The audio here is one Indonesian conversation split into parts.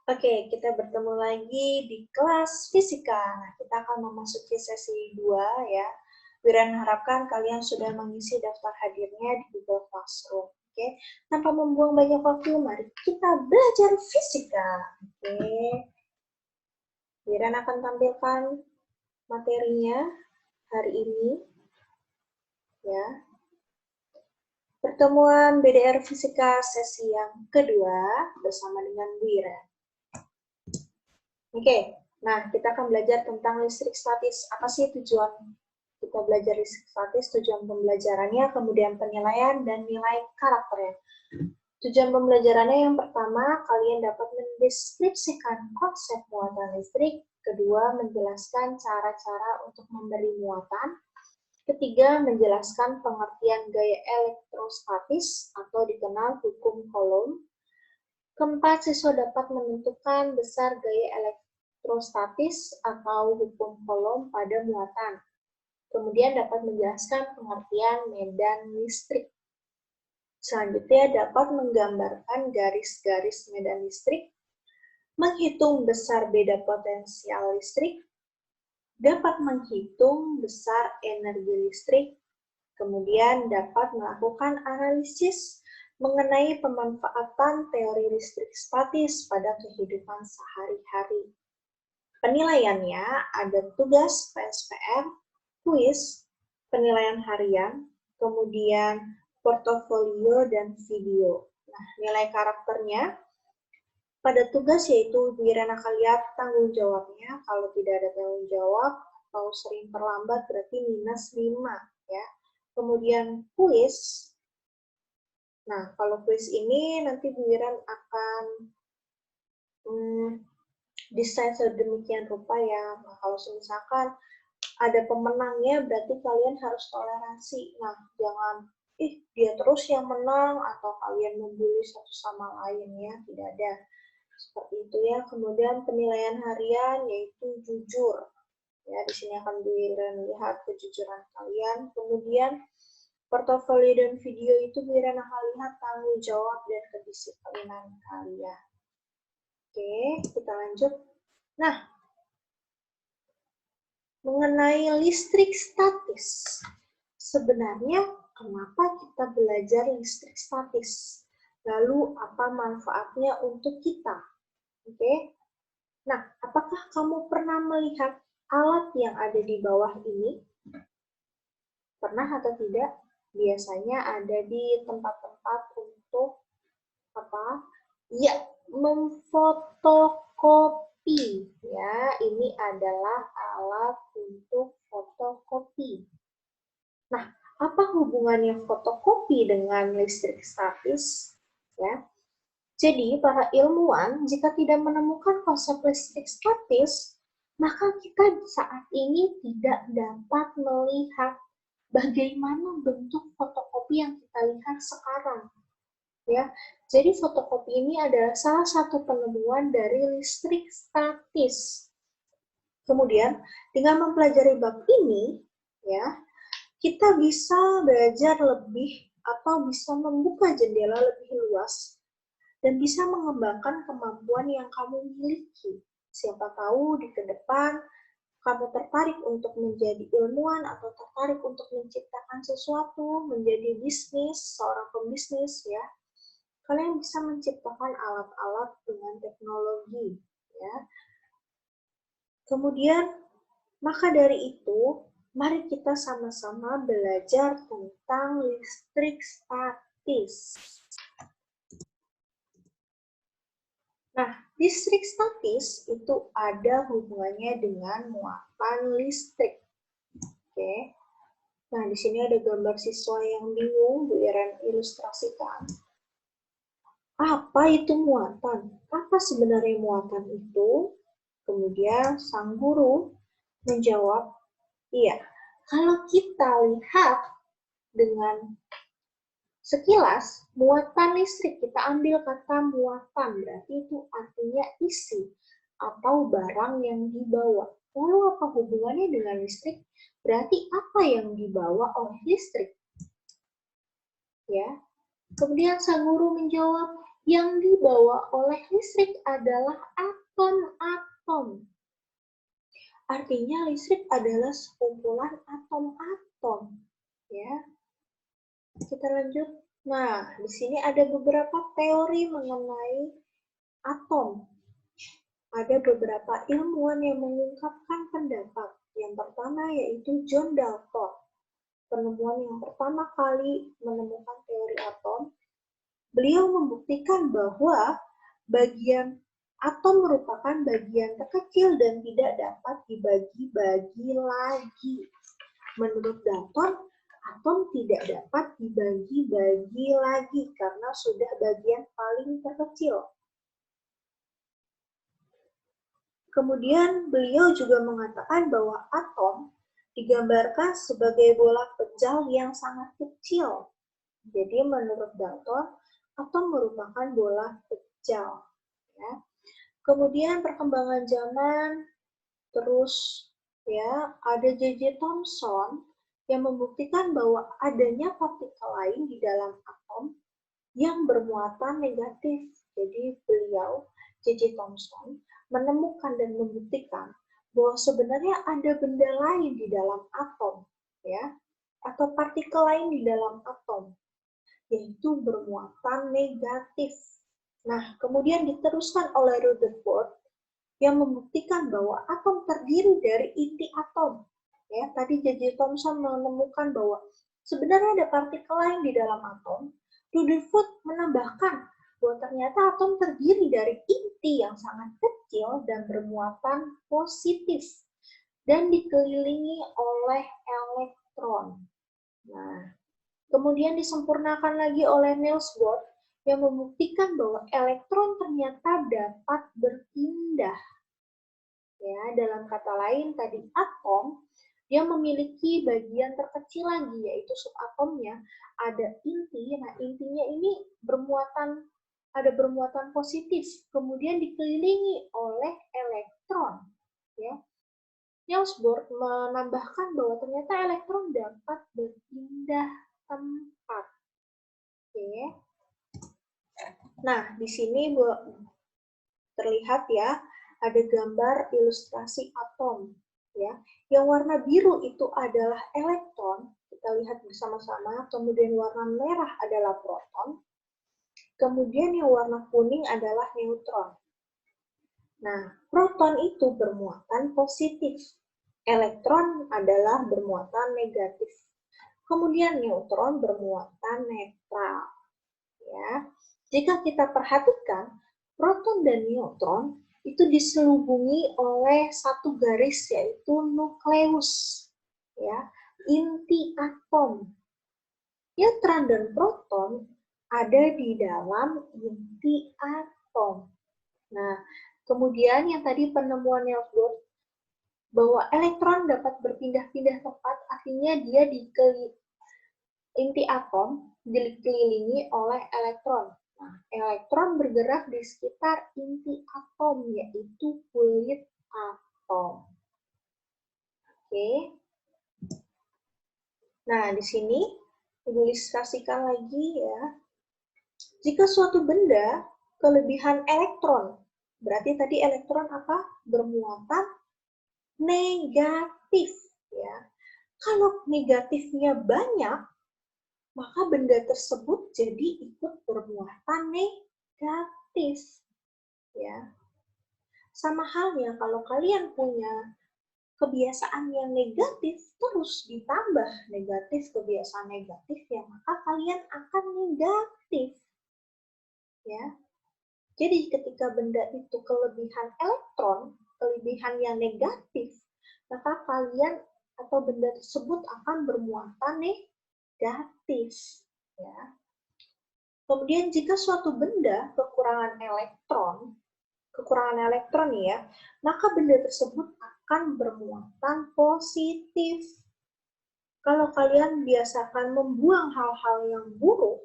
Oke, kita bertemu lagi di kelas fisika. Nah, kita akan memasuki sesi 2 ya. Wiran harapkan kalian sudah mengisi daftar hadirnya di Google Classroom. Oke, tanpa membuang banyak waktu, mari kita belajar fisika. Oke, Wiran akan tampilkan materinya hari ini ya. Pertemuan BDR Fisika sesi yang kedua bersama dengan Wiran. Oke, nah kita akan belajar tentang listrik statis. Apa sih tujuan kita belajar listrik statis? Tujuan pembelajarannya, kemudian penilaian, dan nilai karakternya. Tujuan pembelajarannya yang pertama, kalian dapat mendeskripsikan konsep muatan listrik. Kedua, menjelaskan cara-cara untuk memberi muatan. Ketiga, menjelaskan pengertian gaya elektrostatis atau dikenal hukum Coulomb. Keempat, siswa dapat menentukan besar gaya elektrostatis atau hukum Coulomb pada muatan. Kemudian dapat menjelaskan pengertian medan listrik. Selanjutnya dapat menggambarkan garis-garis medan listrik, menghitung besar beda potensial listrik, dapat menghitung besar energi listrik, kemudian dapat melakukan analisis mengenai pemanfaatan teori listrik statis pada kehidupan sehari-hari. Penilaiannya ada tugas PSPR, kuis, penilaian harian, kemudian portofolio dan video. Nah, nilai karakternya pada tugas yaitu Wiran akan lihat tanggung jawabnya. Kalau tidak ada tanggung jawab atau sering terlambat berarti minus 5 ya. Kemudian kuis. Nah, kalau kuis ini nanti Wiran akan desain sedemikian rupa ya. Nah, kalau misalkan ada pemenangnya berarti kalian harus toleransi. Nah, jangan dia terus yang menang atau kalian membuli satu sama lain ya, tidak ada. Seperti itu ya. Kemudian penilaian harian yaitu jujur. Ya, di sini akan dilihat kejujuran kalian. Kemudian portofolio dan video itu Wiran akan lihat tanggung jawab dan kedisiplinan kalian. Oke, kita lanjut. Nah, mengenai listrik statis. Sebenarnya kenapa kita belajar listrik statis? Lalu apa manfaatnya untuk kita? Oke. Nah, apakah kamu pernah melihat alat yang ada di bawah ini? Pernah atau tidak? Biasanya ada di tempat-tempat untuk apa? Ya, memfotokopi. Ya, ini adalah alat untuk fotokopi. Nah, apa hubungannya fotokopi dengan listrik statis? Ya, jadi para ilmuwan jika tidak menemukan konsep listrik statis, maka kita saat ini tidak dapat melihat bagaimana bentuk fotokopi yang kita lihat sekarang. Ya, jadi fotokopi ini adalah salah satu penemuan dari listrik statis. Kemudian dengan mempelajari bab ini, ya, kita bisa belajar lebih atau bisa membuka jendela lebih luas dan bisa mengembangkan kemampuan yang kamu miliki. Siapa tahu di ke depan kamu tertarik untuk menjadi ilmuwan atau tertarik untuk menciptakan sesuatu, menjadi bisnis, seorang pembisnis ya. Kalian bisa menciptakan alat-alat dengan teknologi ya. Kemudian maka dari itu, mari kita sama-sama belajar tentang listrik statis. Nah, listrik statis itu ada hubungannya dengan muatan listrik. Oke. Nah, di sini ada gambar siswa yang bingung, Bu Iren ilustrasikan. Apa itu muatan? Apa sebenarnya muatan itu? Kemudian sang guru menjawab, iya, kalau kita lihat dengan sekilas, muatan listrik, kita ambil kata muatan, berarti itu artinya isi atau barang yang dibawa. Lalu apa hubungannya dengan listrik? Berarti apa yang dibawa oleh listrik? Ya. Kemudian sang guru menjawab, Yang dibawa oleh listrik adalah atom-atom. Artinya listrik adalah sekumpulan atom-atom. Ya, kita lanjut. Nah, di sini ada beberapa teori mengenai atom. Ada beberapa ilmuwan yang mengungkapkan pendapat. Yang pertama yaitu John Dalton. Penemuan yang pertama kali menemukan teori atom. Beliau membuktikan bahwa bagian atom merupakan bagian terkecil dan tidak dapat dibagi-bagi lagi. Menurut Dalton, atom tidak dapat dibagi-bagi lagi karena sudah bagian paling terkecil. Kemudian beliau juga mengatakan bahwa atom digambarkan sebagai bola pejal yang sangat kecil. Jadi menurut Dalton, atom merupakan bola pejal. Ya. Kemudian perkembangan zaman terus ya ada J.J. Thomson yang membuktikan bahwa adanya partikel lain di dalam atom yang bermuatan negatif. Jadi beliau J.J. Thomson menemukan dan membuktikan bahwa sebenarnya ada benda lain di dalam atom, ya, atau partikel lain di dalam atom, yaitu bermuatan negatif. Nah, kemudian diteruskan oleh Rutherford yang membuktikan bahwa atom terdiri dari inti atom. Ya, tadi J.J. Thomson menemukan bahwa sebenarnya ada partikel lain di dalam atom. Rutherford menambahkan bahwa ternyata atom terdiri dari inti yang sangat kecil dan bermuatan positif dan dikelilingi oleh elektron. Nah, kemudian disempurnakan lagi oleh Niels Bohr yang membuktikan bahwa elektron ternyata dapat berpindah. Ya, dalam kata lain tadi atom dia memiliki bagian terkecil lagi yaitu subatomnya ada inti. Nah, intinya ini ada bermuatan positif, kemudian dikelilingi oleh elektron. Ya. Niels Bohr menambahkan bahwa ternyata elektron dapat berpindah tempat. Oke. Nah, di sini terlihat ya ada gambar ilustrasi atom. Ya, yang warna biru itu adalah elektron, kita lihat bersama-sama. Kemudian warna merah adalah proton. Kemudian yang warna kuning adalah neutron. Nah, proton itu bermuatan positif. Elektron adalah bermuatan negatif. Kemudian neutron bermuatan netral. Ya. Jika kita perhatikan, proton dan neutron itu diselubungi oleh satu garis yaitu nukleus. Ya, inti atom. Neutron dan proton ada di dalam inti atom. Nah, kemudian yang tadi penemuan Niels Bohr bahwa elektron dapat berpindah-pindah tempat, artinya dia inti atom dikelilingi oleh elektron. Nah, elektron bergerak di sekitar inti atom, yaitu kulit atom. Oke. Nah, di sini ilustrasikan lagi ya. Jika suatu benda kelebihan elektron, berarti tadi elektron apa? Bermuatan negatif. Ya. Kalau negatifnya banyak, maka benda tersebut jadi ikut bermuatan negatif. Ya. Sama halnya kalau kalian punya kebiasaan yang negatif terus ditambah negatif kebiasaan negatif ya maka kalian akan negatif. Ya. Jadi ketika benda itu kelebihan elektron, kelebihan yang negatif, maka kalian atau benda tersebut akan bermuatan negatif. Ya. Kemudian jika suatu benda kekurangan elektron ya, maka benda tersebut akan bermuatan positif. Kalau kalian biasakan membuang hal-hal yang buruk,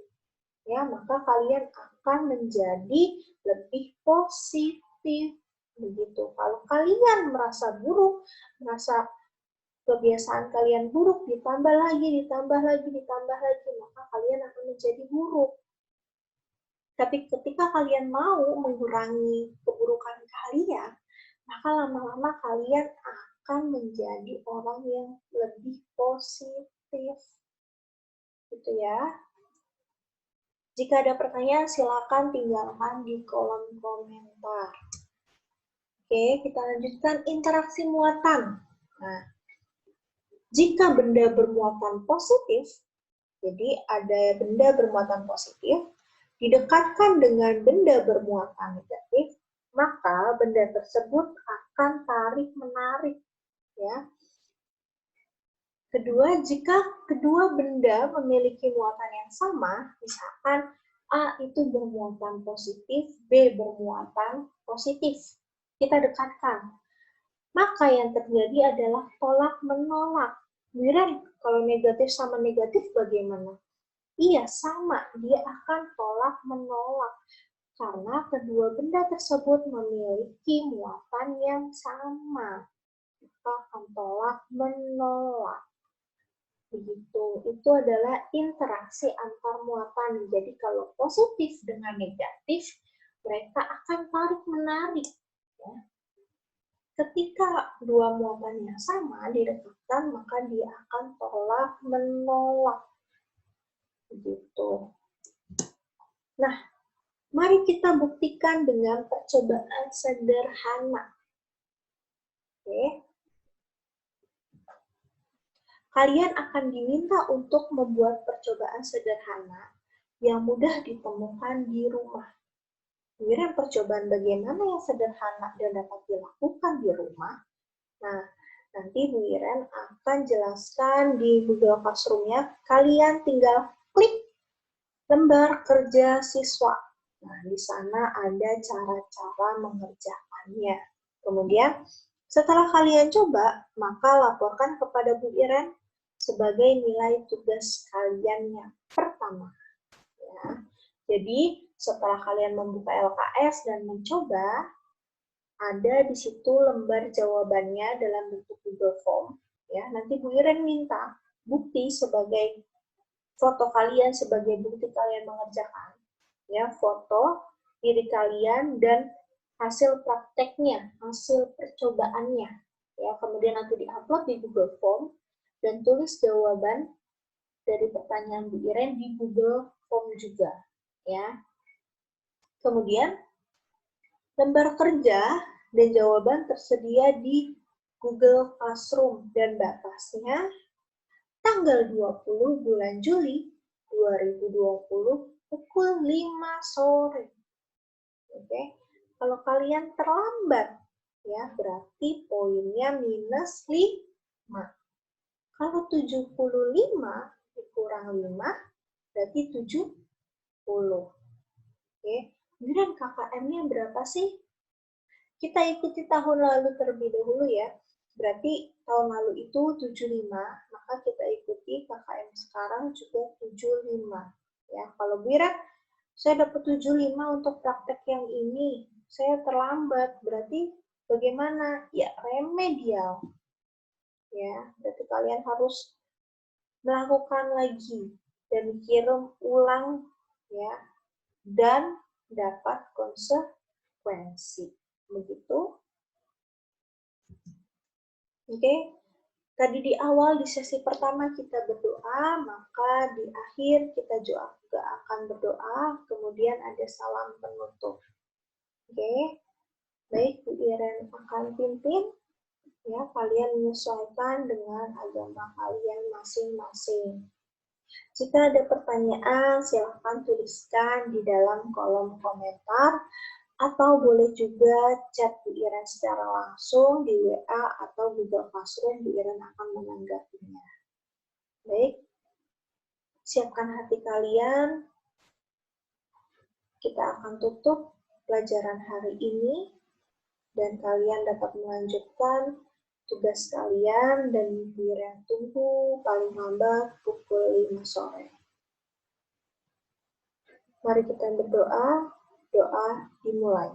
ya, maka kalian akan menjadi lebih positif. Begitu. Kalau kalian merasa buruk, merasa kebiasaan kalian buruk, ditambah lagi, maka kalian akan menjadi buruk. Tapi ketika kalian mau mengurangi keburukan kalian, maka lama-lama kalian akan menjadi orang yang lebih positif. Gitu ya. Jika ada pertanyaan, silakan tinggalkan di kolom komentar. Oke, kita lanjutkan interaksi muatan. Nah, jika benda bermuatan positif, jadi ada benda bermuatan positif, didekatkan dengan benda bermuatan negatif, maka benda tersebut akan tarik-menarik. Ya. Kedua, jika kedua benda memiliki muatan yang sama, misalkan A itu bermuatan positif, B bermuatan positif, kita dekatkan. Maka yang terjadi adalah tolak-menolak. Wiran, kalau negatif sama negatif bagaimana? Iya, sama. Dia akan tolak-menolak. Karena kedua benda tersebut memiliki muatan yang sama. Kita akan tolak-menolak. Begitu. Itu adalah interaksi antar muatan. Jadi kalau positif dengan negatif, mereka akan tarik-menarik. Ya. Ketika dua muatan yang sama didekatkan, maka dia akan tolak-menolak. Begitu. Nah, mari kita buktikan dengan percobaan sederhana. Oke. Kalian akan diminta untuk membuat percobaan sederhana yang mudah ditemukan di rumah. Kemudian percobaan bagaimana yang sederhana dan dapat dilakukan di rumah. Nah, nanti Bu Iren akan jelaskan di Google Classroom-nya. Kalian tinggal klik lembar kerja siswa. Nah, di sana ada cara-cara mengerjakannya. Kemudian, setelah kalian coba, maka laporkan kepada Bu Iren sebagai nilai tugas kalian yang pertama. Ya. Jadi, setelah kalian membuka LKS dan mencoba, ada di situ lembar jawabannya dalam bentuk Google Form. Ya, nanti Bu Iren minta bukti sebagai foto kalian sebagai bukti kalian mengerjakan. Ya, foto diri kalian dan hasil prakteknya, hasil percobaannya. Ya, kemudian nanti diupload di Google Form dan tulis jawaban dari pertanyaan Bu Iren di Google Form juga. Ya. Kemudian, lembar kerja dan jawaban tersedia di Google Classroom dan batasnya tanggal 20 bulan Juli 2020 pukul 5 sore. Oke. Kalau kalian terlambat, ya berarti poinnya minus 5. Kalau 75 dikurang 5, berarti 70. Oke. Kemudian KKM-nya berapa sih? Kita ikuti tahun lalu terlebih dahulu ya. Berarti tahun lalu itu 75, maka kita ikuti KKM sekarang juga 75. Ya, kalau Bira, saya dapat 75 untuk praktek yang ini. Saya terlambat, berarti bagaimana? Ya, remedial. Ya, berarti kalian harus melakukan lagi dan kirim ulang ya dan dapat konsekuensi. Begitu. Oke. Tadi di awal di sesi pertama kita berdoa, maka di akhir kita juga akan berdoa, kemudian ada salam penutup. Oke. Baik, Bu Iren akan pimpin ya, kalian menyesuaikan dengan agama kalian masing-masing. Jika ada pertanyaan, silakan tuliskan di dalam kolom komentar atau boleh juga chat Bu Iren secara langsung di WA atau Google Classroom, Bu Iren akan menanggapinya. Baik, siapkan hati kalian. Kita akan tutup pelajaran hari ini dan kalian dapat melanjutkan tugas kalian dan Bu Iren tunggu paling lambat pukul 5 sore. Mari kita berdoa. Doa dimulai.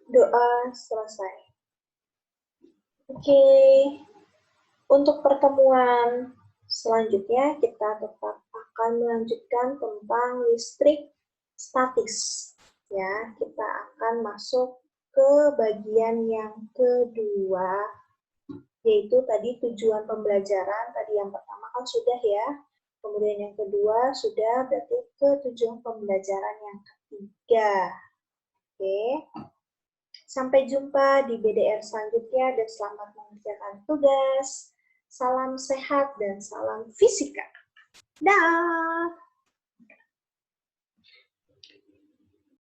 Doa selesai. Oke, untuk pertemuan selanjutnya kita tetap akan melanjutkan tentang listrik statis. Ya, kita akan masuk ke bagian yang kedua, yaitu tadi tujuan pembelajaran. Tadi yang pertama kan sudah ya, kemudian yang kedua sudah, berarti ke tujuan pembelajaran yang ketiga. Oke, sampai jumpa di BDR selanjutnya dan selamat mengerjakan tugas. Salam sehat dan salam fisika. Dah.